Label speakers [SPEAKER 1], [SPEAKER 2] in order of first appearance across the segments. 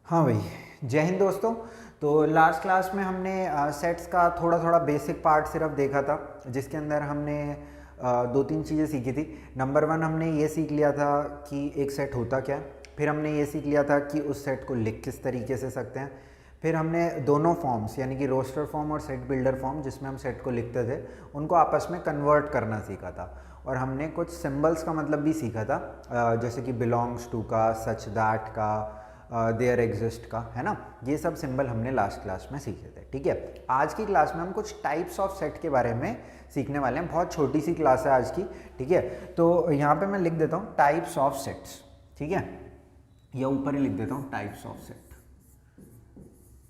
[SPEAKER 1] हाँ भाई, जय हिंद दोस्तों। तो लास्ट क्लास में हमने सेट्स का थोड़ा थोड़ा बेसिक पार्ट सिर्फ देखा था, जिसके अंदर हमने दो तीन चीज़ें सीखी थी। नंबर वन, हमने ये सीख लिया था कि एक सेट होता क्या है। फिर हमने ये सीख लिया था कि उस सेट को लिख किस तरीके से सकते हैं। फिर हमने दोनों फॉर्म्स यानी कि रोस्टर फॉर्म और सेट बिल्डर फॉर्म, जिसमें हम सेट को लिखते थे, उनको आपस में कन्वर्ट करना सीखा था। और हमने कुछ सिंबल्स का मतलब भी सीखा था, जैसे कि बिलोंग्स टू का, सच दैट का, देयर एग्जिस्ट का, है ना। ये सब सिंबल हमने लास्ट क्लास में सीखे थे। ठीक है, आज की क्लास में हम कुछ टाइप्स ऑफ सेट के बारे में सीखने वाले हैं। बहुत छोटी सी क्लास है आज की। ठीक है, तो यहाँ पे मैं लिख देता हूँ टाइप्स ऑफ सेट्स। ठीक है, या ऊपर ही लिख देता हूँ types of set,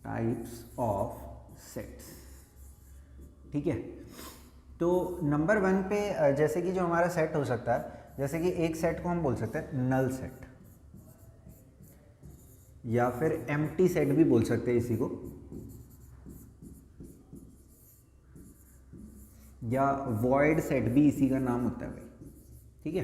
[SPEAKER 1] types of sets. ठीक है, तो नंबर वन पे जैसे कि जो हमारा सेट हो सकता है, जैसे कि एक सेट को हम बोल सकते हैं नल सेट, या फिर एम्प्टी सेट भी बोल सकते हैं इसी को, या वॉइड सेट भी इसी का नाम होता है भाई। ठीक है,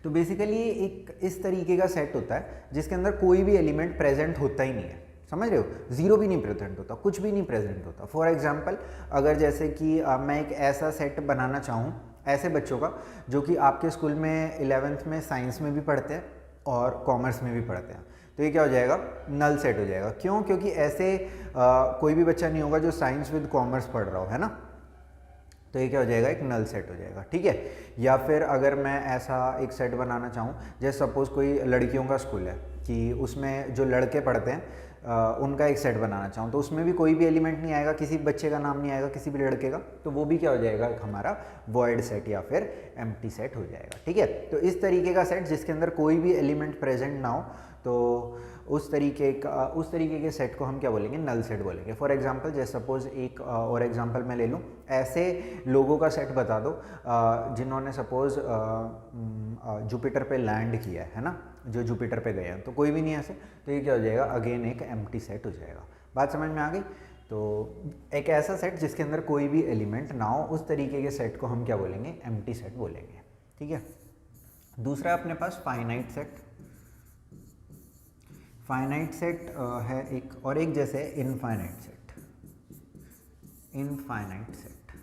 [SPEAKER 1] तो बेसिकली एक इस तरीके का सेट होता है जिसके अंदर कोई भी एलिमेंट प्रेजेंट होता ही नहीं है। समझ रहे हो, जीरो भी नहीं प्रेजेंट होता, कुछ भी नहीं प्रेजेंट होता। फॉर एग्जाम्पल, अगर जैसे कि मैं एक ऐसा सेट बनाना चाहूँ ऐसे बच्चों का जो कि आपके स्कूल में 11th में साइंस में भी पढ़ते हैं और कॉमर्स में भी पढ़ते हैं, तो ये क्या हो जाएगा, नल सेट हो जाएगा। क्यों? क्योंकि ऐसे कोई भी बच्चा नहीं होगा जो साइंस विद कॉमर्स पढ़ रहा हो, है ना। तो ये क्या हो जाएगा, एक नल सेट हो जाएगा। ठीक है, या फिर अगर मैं ऐसा एक सेट बनाना चाहूँ, जैसे सपोज कोई लड़कियों का स्कूल है कि उसमें जो लड़के पढ़ते हैं उनका एक सेट बनाना चाहूँ, तो उसमें भी कोई भी एलिमेंट नहीं आएगा, किसी बच्चे का नाम नहीं आएगा, किसी भी लड़के का, तो वो भी क्या हो जाएगा, एक हमारा वॉइड सेट या फिर एम्प्टी सेट हो जाएगा। ठीक है, तो इस तरीके का सेट जिसके अंदर कोई भी एलिमेंट प्रेजेंट ना हो, तो उस तरीके के सेट को हम क्या बोलेंगे, नल सेट बोलेंगे। फॉर एग्जांपल, जैसे सपोज एक और एग्जांपल मैं ले लूँ, ऐसे लोगों का सेट बता दो जिन्होंने सपोज जुपिटर पे लैंड किया है ना, जो जुपिटर पे गए हैं, तो कोई भी नहीं ऐसे, तो ये क्या हो जाएगा, अगेन एक एम्प्टी सेट हो जाएगा। बात समझ में आ गई। तो एक ऐसा सेट जिसके अंदर कोई भी एलिमेंट ना हो, उस तरीके के सेट को हम क्या बोलेंगे, एम्प्टी सेट बोलेंगे। ठीक है, दूसरा अपने पास फाइनाइट सेट। फाइनाइट सेट है एक, और एक जैसे इनफाइनाइट सेट। इनफाइनाइट सेट,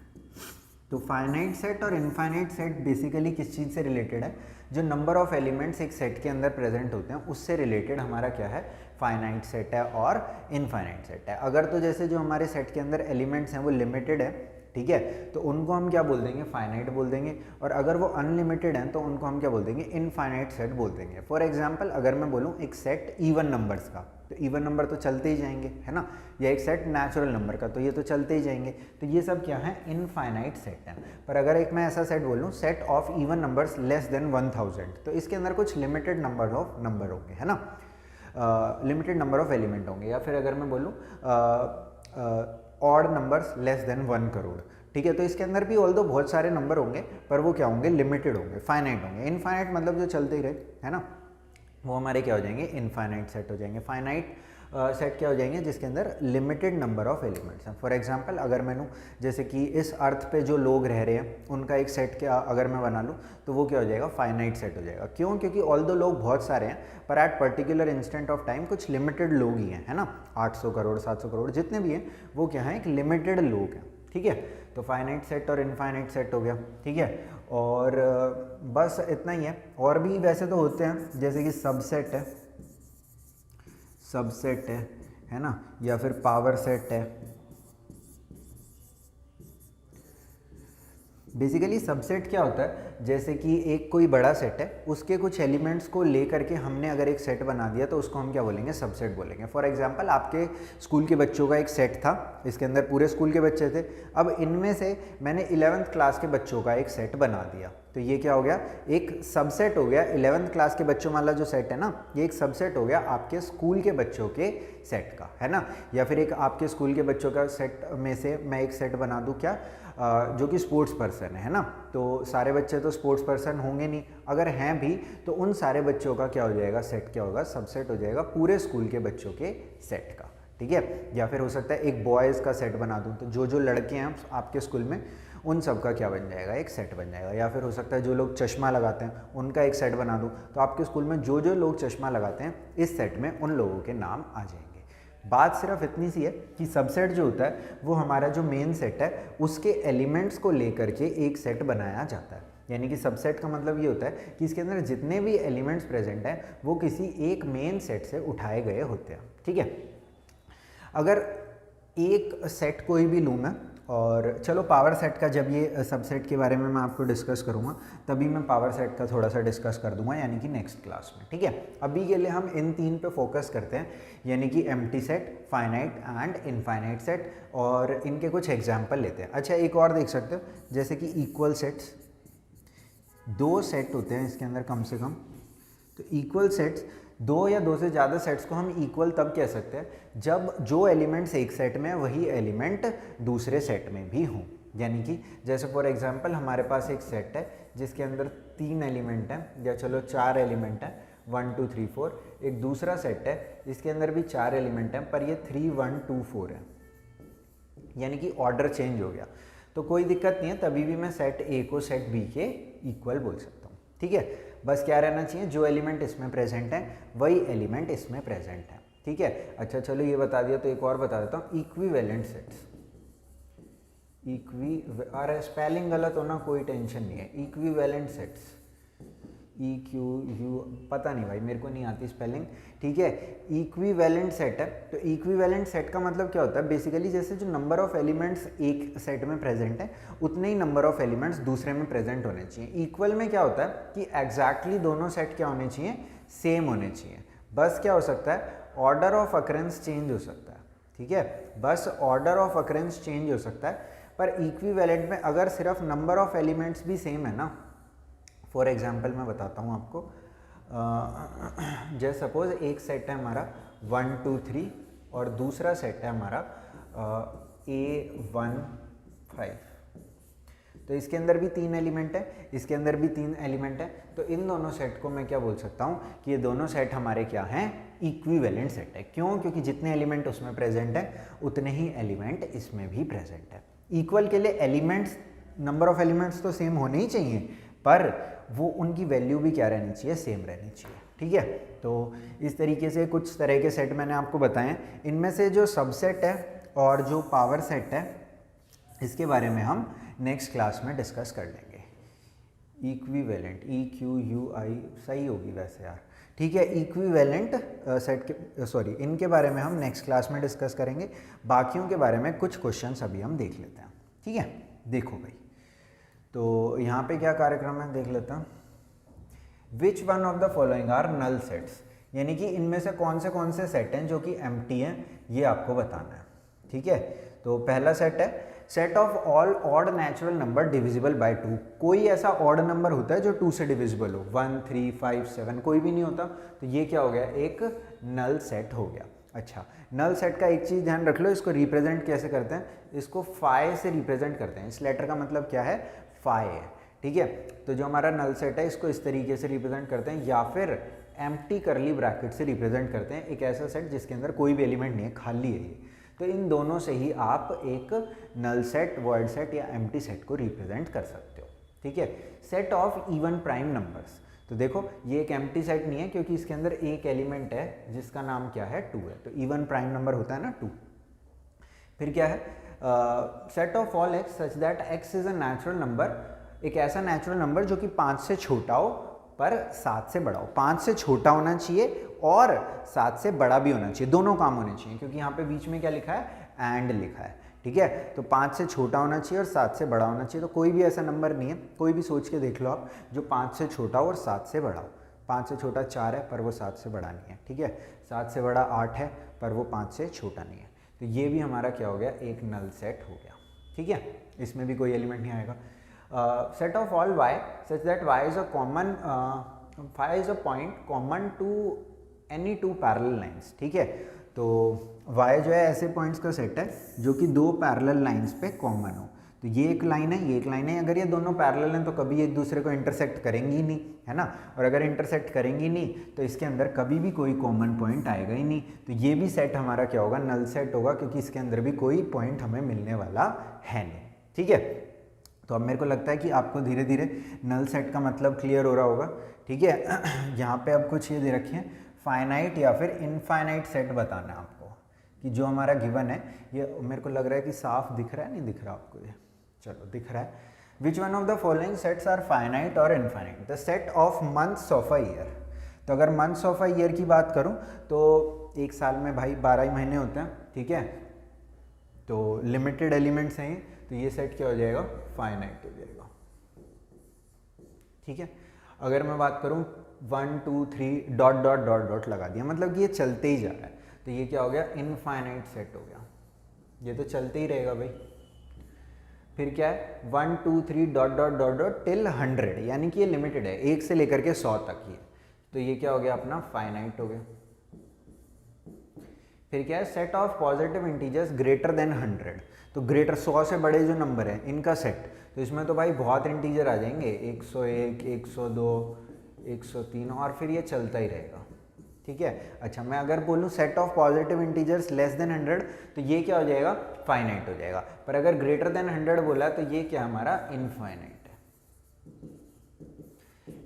[SPEAKER 1] तो फाइनाइट सेट और इनफाइनाइट सेट बेसिकली किस चीज़ से रिलेटेड है, जो नंबर ऑफ एलिमेंट्स एक सेट के अंदर प्रेजेंट होते हैं उससे रिलेटेड हमारा क्या है, फाइनाइट सेट है और इनफाइनाइट सेट है। अगर तो जैसे जो हमारे सेट के अंदर एलिमेंट्स हैं वो लिमिटेड है, ठीक है, तो उनको हम क्या बोल देंगे, फाइनाइट बोल देंगे। और अगर वो अनलिमिटेड हैं तो उनको हम क्या बोल देंगे, इनफाइनाइट सेट बोल देंगे। फॉर एग्जांपल, अगर मैं बोलूँ एक सेट इवन नंबर्स का, तो इवन नंबर तो चलते ही जाएंगे, है ना, या एक सेट नेचुरल नंबर का, तो ये तो चलते ही जाएंगे। तो ये सब क्या है, इनफाइनाइट सेट है। पर अगर एक मैं ऐसा सेट बोलूँ, set of even numbers less than 1000, तो इसके अंदर कुछ लिमिटेड नंबर होंगे, है ना, लिमिटेड नंबर ऑफ एलिमेंट होंगे। या फिर अगर मैं बोलूँ odd numbers less than 1 crore, ठीक है, तो इसके अंदर भी ऑल्दो बहुत सारे नंबर होंगे, पर वो क्या होंगे, लिमिटेड होंगे, फाइनाइट होंगे। इनफाइनाइट मतलब जो चलते ही रहे, है ना, वो हमारे क्या हो जाएंगे, इनफाइनाइट सेट हो जाएंगे। फाइनाइट सेट क्या हो जाएंगे, जिसके अंदर लिमिटेड नंबर ऑफ एलिमेंट्स हैं। फॉर एग्जांपल, अगर मैं लूँ जैसे कि इस अर्थ पे जो लोग रह रहे हैं उनका एक सेट क्या अगर मैं बना लूँ, तो वो क्या हो जाएगा, फाइनाइट सेट हो जाएगा। क्यों? क्योंकि ऑल्दो लोग बहुत सारे हैं, पर at particular instant of time कुछ लिमिटेड लोग ही हैं, है ना, 800 करोड़ 700 करोड़ जितने भी हैं वो क्या है, एक लिमिटेड लोग हैं। ठीक है, तो फाइनाइट सेट और इनफाइनाइट सेट हो गया। ठीक है, और बस इतना ही है। और भी वैसे तो होते हैं, जैसे कि सबसेट है ना, या फिर पावर सेट है। बेसिकली सबसेट क्या होता है, जैसे कि एक कोई बड़ा सेट है, उसके कुछ एलिमेंट्स को लेकर के हमने अगर एक सेट बना दिया तो उसको हम क्या बोलेंगे, सबसेट बोलेंगे। फॉर एग्जांपल, आपके स्कूल के बच्चों का एक सेट था, इसके अंदर पूरे स्कूल के बच्चे थे। अब इनमें से मैंने 11th क्लास के बच्चों का एक सेट बना दिया, तो ये क्या हो गया, एक सबसेट हो गया। 11th क्लास के बच्चों वाला जो सेट है ना, ये एक सबसेट हो गया आपके स्कूल के बच्चों के सेट का, है ना। या फिर एक आपके स्कूल के बच्चों का सेट में से मैं एक सेट बना दूँ क्या, जो कि स्पोर्ट्स पर्सन है ना, तो सारे बच्चे तो स्पोर्ट्स पर्सन होंगे नहीं, अगर हैं भी तो उन सारे बच्चों का क्या हो जाएगा, सेट क्या होगा, सबसेट हो जाएगा पूरे स्कूल के बच्चों के सेट का। ठीक है, या फिर हो सकता है एक बॉयज़ का सेट बना दूं, तो जो जो लड़के हैं आपके स्कूल में उन सब का क्या बन जाएगा, एक सेट बन जाएगा। या फिर हो सकता है जो लोग चश्मा लगाते हैं उनका एक सेट बना दूँ, तो आपके स्कूल में जो जो लोग चश्मा लगाते हैं इस सेट में उन लोगों के नाम आ जाएंगे। बात सिर्फ इतनी सी है कि सबसेट जो होता है वो हमारा जो मेन सेट है उसके एलिमेंट्स को लेकर के एक सेट बनाया जाता है। यानी कि सबसेट का मतलब ये होता है कि इसके अंदर जितने भी एलिमेंट्स प्रेजेंट हैं वो किसी एक मेन सेट से उठाए गए होते हैं। ठीक है, अगर एक सेट कोई भी लूँ मैं, और चलो पावर सेट का जब ये सबसेट के बारे में मैं आपको डिस्कस करूँगा तभी मैं पावर सेट का थोड़ा सा डिस्कस कर दूंगा, यानी कि नेक्स्ट क्लास में। ठीक है, अभी के लिए हम इन तीन पे फोकस करते हैं, यानी कि empty set, finite and infinite set, और इनके कुछ एग्जाम्पल लेते हैं। अच्छा, एक और देख सकते हो, जैसे कि इक्वल सेट्स, दो सेट होते हैं इसके अंदर कम से कम। तो इक्वल सेट्स, दो या दो से ज़्यादा सेट्स को हम इक्वल तब कह सकते हैं जब जो एलिमेंट्स एक सेट में है वही एलिमेंट दूसरे सेट में भी हों। यानी कि जैसे फॉर एग्जांपल हमारे पास एक सेट है जिसके अंदर 3 एलिमेंट हैं, या चलो 4 एलिमेंट हैं, 1 2 3 4। एक दूसरा सेट है जिसके अंदर भी 4 एलिमेंट हैं पर ये 3 1 2 4 है, यानी कि ऑर्डर चेंज हो गया। तो कोई दिक्कत नहीं है, तभी भी मैं सेट ए को सेट बी के इक्वल बोल सकता हूँ। ठीक है, बस क्या रहना चाहिए, जो एलिमेंट इसमें प्रेजेंट है वही एलिमेंट इसमें प्रेजेंट है। ठीक है, अच्छा चलो ये बता दिया, तो एक और बता देता हूँ, इक्विवेलेंट सेट्स। अरे स्पेलिंग गलत होना कोई टेंशन नहीं है, इक्विवेलेंट सेट्स, EQU, पता नहीं भाई मेरे को नहीं आती स्पेलिंग। ठीक है, इक्विवेलेंट सेट है। तो इक्विवेलेंट सेट का मतलब क्या होता है, बेसिकली जैसे जो नंबर ऑफ एलिमेंट्स एक सेट में प्रेजेंट है उतने ही नंबर ऑफ एलिमेंट्स दूसरे में प्रेजेंट होने चाहिए। इक्वल में क्या होता है कि एग्जैक्टली दोनों सेट क्या होने चाहिए, सेम होने चाहिए। बस क्या हो सकता है, ऑर्डर ऑफ अकरेंस चेंज हो सकता है। ठीक है, बस ऑर्डर ऑफ अकरेंस चेंज हो सकता है, पर इक्विवेलेंट में अगर सिर्फ नंबर ऑफ एलिमेंट्स भी सेम है ना, फॉर एग्जाम्पल मैं बताता हूँ आपको, जैसे सपोज एक सेट है हमारा 1 2 3 और दूसरा सेट है हमारा A1 5। तो इसके अंदर भी 3 एलिमेंट है, इसके अंदर भी 3 एलिमेंट है। तो इन दोनों सेट को मैं क्या बोल सकता हूँ कि ये दोनों सेट हमारे क्या हैं, इक्विवेलेंट सेट है। क्यों, क्योंकि जितने एलिमेंट उसमें प्रेजेंट है उतने ही एलिमेंट इसमें भी प्रेजेंट है। इक्वल के लिए एलिमेंट्स, नंबर ऑफ एलिमेंट्स तो सेम होने ही चाहिए, पर वो उनकी वैल्यू भी क्या रहनी चाहिए, सेम रहनी चाहिए। ठीक है, तो इस तरीके से कुछ तरह के सेट मैंने आपको बताए। इनमें से जो सबसेट है और जो पावर सेट है इसके बारे में हम नेक्स्ट क्लास में डिस्कस कर लेंगे। इक्विवेलेंट, EQUI सही होगी वैसे यार। ठीक है, इक्विवेलेंट सेट के इनके बारे में हम नेक्स्ट क्लास में डिस्कस करेंगे। बाकियों के बारे में कुछ क्वेश्चंस अभी हम देख लेते हैं। ठीक है, देखो भाई, तो यहाँ पे क्या कार्यक्रम है देख लेता हूँ। Which one of the following are null sets, यानी कि इनमें से कौन से सेट हैं जो कि एम्प्टी हैं, ये आपको बताना है। ठीक है, तो पहला सेट है set of all odd natural number divisible by 2। कोई ऐसा ऑड नंबर होता है जो 2 से डिविजिबल हो, 1 3 5 7 कोई भी नहीं होता, तो ये क्या हो गया, एक नल सेट हो गया। अच्छा, नल सेट का एक चीज़ ध्यान रख लो, इसको रिप्रेजेंट कैसे करते हैं, इसको फाई से रिप्रेजेंट करते हैं। इस लेटर का मतलब क्या है, फाई है। ठीक है, तो जो हमारा नल सेट है इसको इस तरीके से रिप्रेजेंट करते हैं, या फिर एम्प्टी करली ब्रैकेट से रिप्रेजेंट करते हैं, एक ऐसा सेट जिसके अंदर कोई भी एलिमेंट नहीं है, खाली है ये। तो इन दोनों से ही आप एक नल सेट, वॉइड सेट या एम्प्टी सेट को रिप्रेजेंट कर सकते हो। ठीक है, set of even prime numbers, तो देखो ये एक एम्प्टी सेट नहीं है क्योंकि इसके अंदर एक एलिमेंट है जिसका नाम क्या है, 2 है। तो इवन प्राइम नंबर होता है ना 2। फिर क्या है, set of all x such that x is a natural number, एक ऐसा नेचुरल नंबर जो कि 5 से छोटा हो पर 7 से बड़ा हो। 5 से छोटा होना चाहिए और 7 से बड़ा भी होना चाहिए, दोनों काम होने चाहिए, क्योंकि यहाँ पे बीच में क्या लिखा है, एंड लिखा है। ठीक है, तो 5 से छोटा होना चाहिए और 7 से बड़ा होना चाहिए। तो कोई भी ऐसा नंबर नहीं है, कोई भी सोच के देख लो आप, जो 5 से छोटा हो और 7 से बड़ा हो। 5 से छोटा 4 है पर वो 7 से बड़ा नहीं है। ठीक है, 7 से बड़ा 8 है पर वो 5 से छोटा नहीं है। तो ये भी हमारा क्या हो गया, एक नल सेट हो गया। ठीक है, इसमें भी कोई एलिमेंट नहीं आएगा। Set of all y such that y is a common phi is a point common to any 2 parallel lines। ठीक है, तो y जो है ऐसे पॉइंट्स का सेट है जो कि 2 पैरेलल लाइंस पे कॉमन हो। तो ये एक लाइन है, ये एक लाइन है, अगर ये दोनों पैरेलल हैं तो कभी एक दूसरे को इंटरसेक्ट करेंगी ही नहीं, है ना। और अगर इंटरसेक्ट करेंगी नहीं तो इसके अंदर कभी भी कोई कॉमन पॉइंट आएगा ही नहीं। तो ये भी सेट हमारा क्या होगा, नल सेट होगा, क्योंकि इसके अंदर भी कोई पॉइंट हमें मिलने वाला है नहीं। ठीक है, तो अब मेरे को लगता है कि आपको धीरे धीरे नल सेट का मतलब क्लियर हो रहा होगा, ठीक है। यहाँ पे अब कुछ ये दे रखे हैं, फाइनाइट या फिर इनफाइनाइट सेट बताना है आपको, कि जो हमारा गिवन है, ये मेरे को लग रहा है कि साफ दिख रहा है, नहीं दिख रहा आपको ये, चलो दिख रहा है। Which one of the following sets are finite और infinite? The set of months of a year. तो अगर मंथ्स ऑफ अ ईयर की बात करूँ तो एक साल में भाई 12 ही महीने होते हैं, ठीक है, तो लिमिटेड एलिमेंट्स हैं, तो ये सेट क्या हो जाएगा, फाइनाइट हो जाएगा, ठीक है। अगर मैं बात करूं 1 2 3 डॉट डॉट डॉट डॉट लगा दिया, मतलब कि ये चलते ही जा रहा है, तो ये क्या हो गया, इनफाइनाइट सेट हो गया, ये तो चलते ही रहेगा भाई। फिर क्या है 1 2 3 dot dot dot dot till 100, यानी कि ये लिमिटेड है, 1 से लेकर के 100 तक ही है, तो ये क्या हो गया अपना, फाइनाइट हो गया। फिर क्या है, set of positive integers greater than 100, तो ग्रेटर 100 से बड़े जो नंबर है इनका सेट, तो इसमें तो भाई बहुत इंटीजर आ जाएंगे, 101 102 103, और फिर ये चलता ही रहेगा, ठीक है। अच्छा, मैं अगर बोलूँ set of positive integers less than 100, तो ये क्या हो जाएगा, फाइनाइट हो जाएगा। पर अगर ग्रेटर देन 100 बोला तो ये क्या हमारा, इनफाइनाइट है।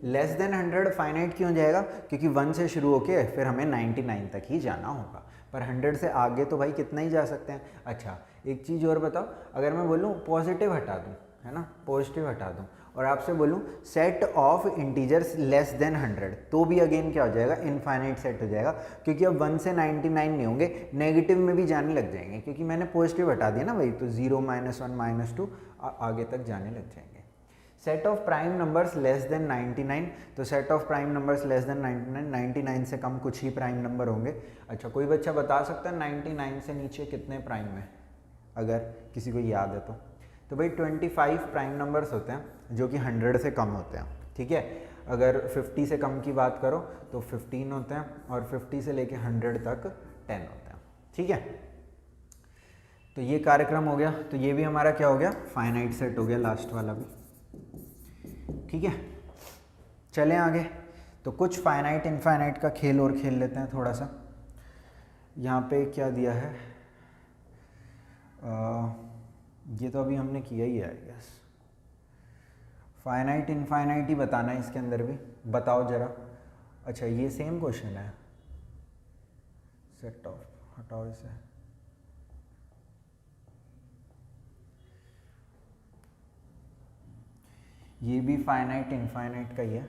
[SPEAKER 1] लेस देन 100 फाइनाइट क्यों हो जाएगा, क्योंकि 1 से शुरू होके फिर हमें 99 तक ही जाना होगा, पर 100 से आगे तो भाई कितना ही जा सकते हैं। अच्छा, एक चीज़ और बताओ, अगर मैं बोलूँ पॉजिटिव हटा दूँ, है ना, पॉजिटिव हटा दूँ, और आपसे बोलूँ set of integers less than 100, तो भी अगेन क्या हो जाएगा, इनफाइनाइट सेट हो जाएगा, क्योंकि अब 1 से 99 नहीं होंगे, नेगेटिव में भी जाने लग जाएंगे, क्योंकि मैंने पॉजिटिव हटा दिया ना भाई, तो 0 -1 -2 आगे तक जाने लग जाएंगे। Set of prime numbers less than 99, तो set of prime numbers less than 99 से कम कुछ ही प्राइम नंबर होंगे। अच्छा, कोई बच्चा बता सकता है 99 से नीचे कितने प्राइम है, अगर किसी को याद है तो भाई 25 प्राइम नंबर्स होते हैं जो कि 100 से कम होते हैं, ठीक है। अगर 50 से कम की बात करो तो 15 होते हैं, और 50 से लेके 100 तक 10 होते हैं, ठीक है। तो ये कार्यक्रम हो गया, तो ये भी हमारा क्या हो गया, फाइनाइट सेट हो गया, लास्ट वाला भी, ठीक है। चलें आगे, तो कुछ फाइनाइट इनफाइनाइट का खेल और खेल लेते हैं थोड़ा सा। यहाँ पे क्या दिया है, ये तो अभी हमने किया ही है आई गेस, फाइनाइट इनफाइनाइट ही बताना है इसके अंदर भी, बताओ जरा। अच्छा, ये सेम क्वेश्चन है, सेट ऑफ, हटाओ इसे, ये भी फाइनाइट इनफाइनाइट का ही है।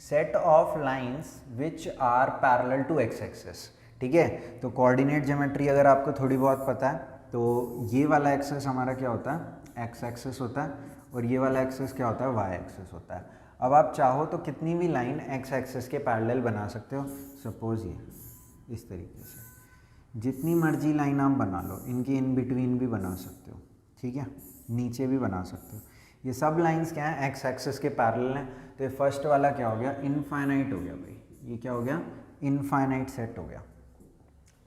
[SPEAKER 1] Set of lines which are parallel to X axis, ठीक है। तो कोऑर्डिनेट ज्योमेट्री अगर आपको थोड़ी बहुत पता है, तो ये वाला एक्सिस हमारा क्या होता है, एक्स एक्सिस होता है, और ये वाला एक्सिस क्या होता है, वाई एक्सिस होता है। अब आप चाहो तो कितनी भी लाइन एक्स एक्सिस के पैरेलल बना सकते हो, सपोज ये इस तरीके से, जितनी मर्जी लाइन आप बना लो, इनके इन बिटवीन भी बना सकते हो, ठीक है, नीचे भी बना सकते हो। ये सब लाइंस क्या है, एक्स एक्सिस के पैरेलल हैं, तो ये फर्स्ट वाला क्या हो गया, इनफाइनाइट हो गया भाई, ये क्या हो गया, इनफाइनाइट सेट हो गया।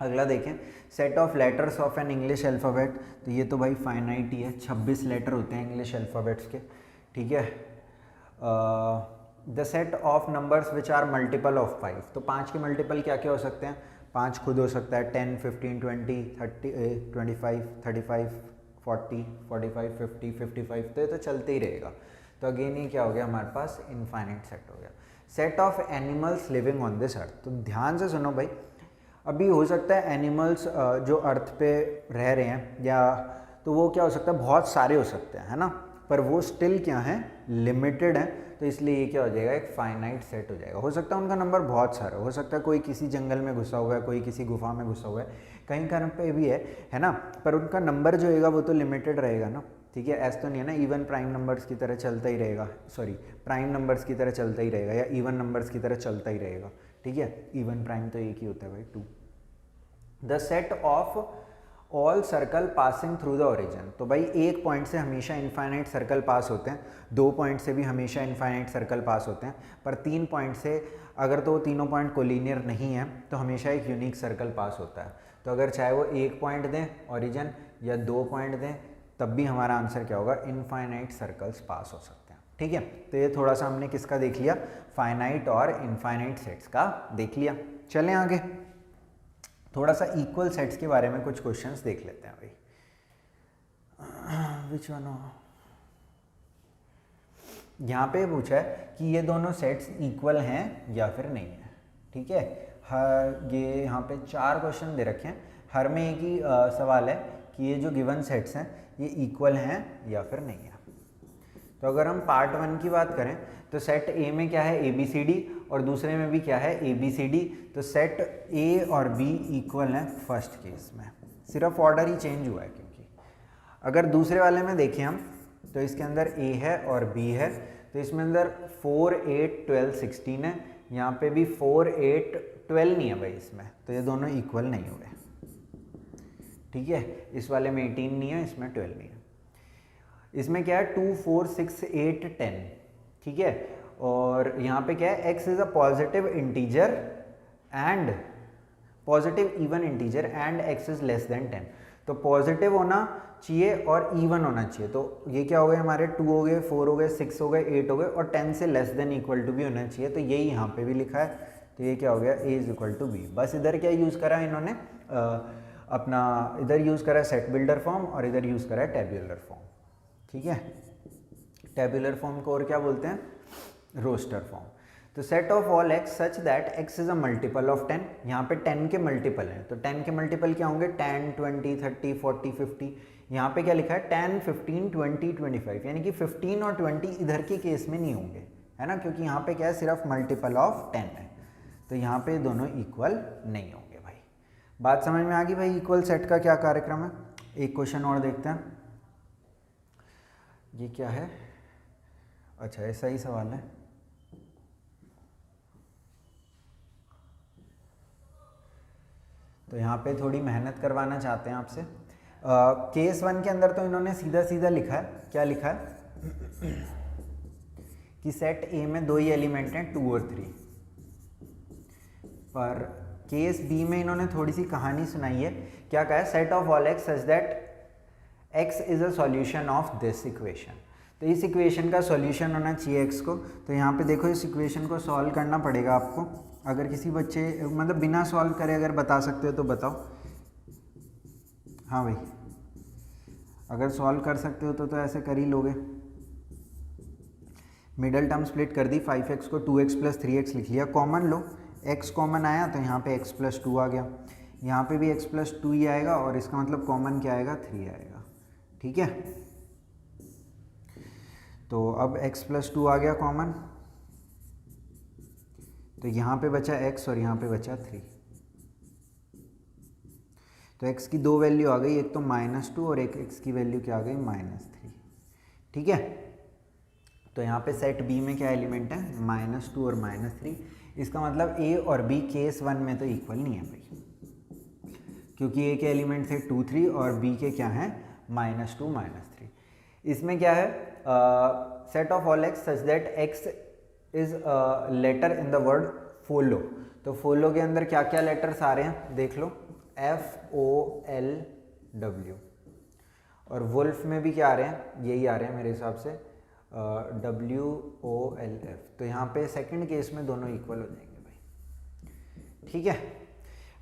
[SPEAKER 1] अगला देखें, set of letters of an English alphabet, तो ये तो भाई फाइनाइट ही है, 26 लेटर होते हैं इंग्लिश अल्फ़ाबेट्स के, ठीक है। The set of numbers which are multiple of 5, तो 5 के मल्टीपल क्या क्या हो सकते हैं, 5 खुद हो सकता है, 10 15 20 30 25 35 40 45 50 55, तो ये तो चलते ही रहेगा। तो अगेन ये क्या हो गया हमारे पास, इनफाइनाइट सेट हो गया। Set of animals living on this earth, तो ध्यान से सुनो भाई, अभी हो सकता है एनिमल्स जो अर्थ पे रह रहे हैं, या तो वो क्या हो सकता है, बहुत सारे हो सकते हैं, है ना, पर वो स्टिल क्या है, लिमिटेड है, तो इसलिए ये क्या हो जाएगा, एक फाइनाइट सेट हो जाएगा। हो सकता है उनका नंबर बहुत सारा हो सकता है, कोई किसी जंगल में घुसा हुआ है, कोई किसी गुफा में घुसा हुआ है, कहीं कहीं पे भी है ना, पर उनका नंबर जो होगा वो तो लिमिटेड रहेगा ना, ठीक है। ऐसा तो नहीं है ना इवन प्राइम नंबर्स की तरह चलता ही रहेगा, सॉरी प्राइम नंबर्स की तरह चलता ही रहेगा, या इवन नंबर्स की तरह चलता ही रहेगा, ठीक है। इवन प्राइम तो एक ही होता है भाई, 2। The set of all circle passing through the origin, तो भाई एक पॉइंट से हमेशा इनफाइनाइट सर्कल पास होते हैं, 2 पॉइंट से भी हमेशा इनफाइनाइट सर्कल पास होते हैं, पर 3 पॉइंट से अगर तो वो तीनों पॉइंट कोलिनियर नहीं है तो हमेशा एक यूनिक सर्कल पास होता है। तो अगर चाहे वो 1 पॉइंट दें ओरिजिन या 2 पॉइंट दें, तब भी हमारा आंसर क्या होगा, इनफाइनाइट सर्कल्स पास हो सकते हैं, ठीक है। तो ये थोड़ा सा हमने किसका देख लिया, फाइनाइट और इनफाइनाइट सेट्स का देख लिया। चलें आगे, थोड़ा सा इक्वल सेट्स के बारे में कुछ क्वेश्चंस देख लेते हैं भाई। विच वन हो, यहाँ पे पूछा है कि ये दोनों सेट्स इक्वल हैं या फिर नहीं है, ठीक है। हर ये यहाँ पे 4 क्वेश्चन दे रखे हैं, हर में एक ही सवाल है कि ये जो गिवन सेट्स हैं ये इक्वल हैं या फिर नहीं है। तो अगर हम पार्ट 1 की बात करें तो सेट ए में क्या है ABCD और दूसरे में भी क्या है ABCD, तो सेट ए और बी इक्वल हैं फर्स्ट केस में, सिर्फ ऑर्डर ही चेंज हुआ है। क्योंकि अगर दूसरे वाले में देखें हम तो इसके अंदर ए है और बी है, तो इसमें अंदर 4, 8, 12, 16 है, यहाँ पे भी 4, 8, 12 नहीं है भाई इसमें, तो ये दोनों इक्वल नहीं हुए, ठीक है। इस वाले में 18 नहीं है, इसमें 12 नहीं है। इसमें क्या है 2, 4, 6, 8, 10, ठीक है। और यहाँ पे क्या है x is a positive integer and positive even integer and x is less than 10, तो पॉजिटिव होना चाहिए और इवन होना चाहिए। तो ये क्या हो गए हमारे 2 हो गए, 4 हो गए, 6 हो गए, 8 हो गए और 10 से लेस देन इक्वल टू भी होना चाहिए, तो यही यहाँ पे भी लिखा है। तो ये क्या हो गया a is equal to b। बस इधर क्या यूज़ करा इन्होंने अपना इधर यूज़ करा सेट बिल्डर फॉर्म और इधर यूज़ करा टेब्यूलर फॉर्म, ठीक है। टेब्यूलर फॉर्म को और क्या बोलते हैं, रोस्टर फॉर्म। तो set of all x such that x is a multiple of 10, यहाँ पे 10 के मल्टीपल हैं, तो 10 के मल्टीपल क्या होंगे 10, 20, 30, 40, 50। यहाँ पे क्या लिखा है 10, 15, 20, 25, यानी कि 15 और 20 इधर के केस में नहीं होंगे, है ना, क्योंकि यहाँ पे क्या है सिर्फ मल्टीपल ऑफ 10 है, तो यहाँ पे दोनों इक्वल नहीं होंगे भाई। बात समझ में आ गई भाई, इक्वल सेट का क्या कार्यक्रम है। एक क्वेश्चन और देखते हैं, ये क्या है, अच्छा ऐसा ही सवाल है। तो यहाँ पे थोड़ी मेहनत करवाना चाहते हैं आपसे। केस 1 के अंदर तो इन्होंने सीधा सीधा लिखा है, क्या लिखा है कि सेट ए में 2 ही एलिमेंट हैं 2 और 3, पर केस बी में इन्होंने थोड़ी सी कहानी सुनाई है। क्या कहा है, set of all x such that x is a solution of this equation, तो इस इक्वेशन का सॉल्यूशन होना चाहिए x को। तो यहाँ पे देखो इस इक्वेशन को सॉल्व करना पड़ेगा आपको। अगर किसी बच्चे मतलब बिना सॉल्व करे अगर बता सकते हो तो बताओ, हाँ भाई अगर सॉल्व कर सकते हो तो ऐसे कर ही लोगे। मिडल टर्म स्प्लिट कर दी, 5x को 2x प्लस 3x लिख लिया, कॉमन लो, x कॉमन आया तो यहाँ पे x प्लस 2 आ गया, यहाँ पे भी x प्लस 2 ही आएगा और इसका मतलब कॉमन क्या आएगा 3 आएगा, ठीक है। तो अब x प्लस 2 आ गया कॉमन, तो यहाँ पे बचा x और यहाँ पे बचा 3, तो x की 2 वैल्यू आ गई, एक तो -2 और एक x की वैल्यू क्या आ गई -3, ठीक है। तो यहाँ पे सेट B में क्या एलिमेंट है -2 और -3, इसका मतलब A और B केस 1 में तो इक्वल नहीं है भाई, क्योंकि A के एलिमेंट थे 2, 3 और B के क्या हैं -2, -3। इसमें क्या है set of all x such that x is letter in the word follow, तो फॉलो के अंदर क्या क्या लेटर्स आ रहे हैं देख लो, FOLW, और वुल्फ में भी क्या आ रहे हैं, यही आ रहे हैं मेरे हिसाब से WOLF, तो यहाँ पे सेकंड केस में दोनों इक्वल हो जाएंगे भाई, ठीक है।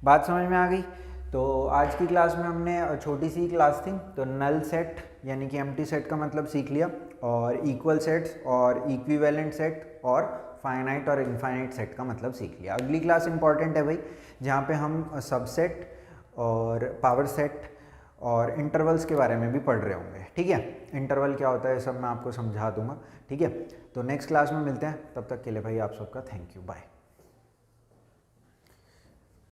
[SPEAKER 1] बात समझ में आ गई। तो आज की क्लास में हमने छोटी सी क्लास थी, तो नल सेट यानी कि एम्प्टी सेट का मतलब सीख लिया, और इक्वल सेट्स और इक्विवेलेंट सेट और फाइनाइट और इनफाइनाइट सेट का मतलब सीख लिया। अगली क्लास इंपॉर्टेंट है भाई, जहाँ पे हम सबसेट और पावर सेट और इंटरवल्स के बारे में भी पढ़ रहे होंगे, ठीक है। इंटरवल क्या होता है सब मैं आपको समझा दूंगा, ठीक है। तो नेक्स्ट क्लास में मिलते हैं, तब तक के लिए भाई आप सबका थैंक यू, बाय।